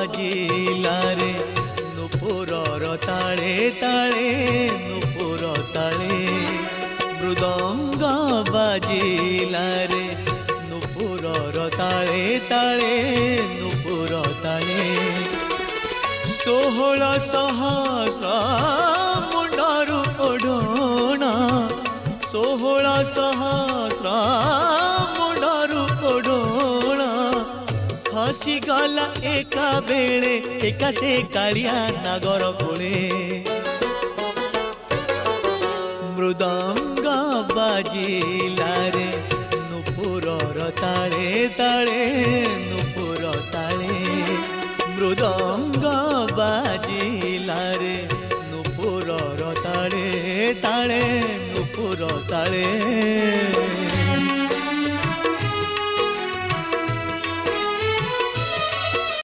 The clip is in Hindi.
बाजिला रे नुपुरर ताळे ताळे नुपुर ताळे मृदंग बाजिला रे नुपुरर ताळे ताळे नुपुर ताळे 16 सहस्र मुंडरू ओढोणा 16 सहस्र मुंडरू ओढोणा खसी गला एका बेले एका से कालिया नागर कोले मृदंग बाजिला रे नुपुरर ताळे ताळे नुपुर ताळे मृदंग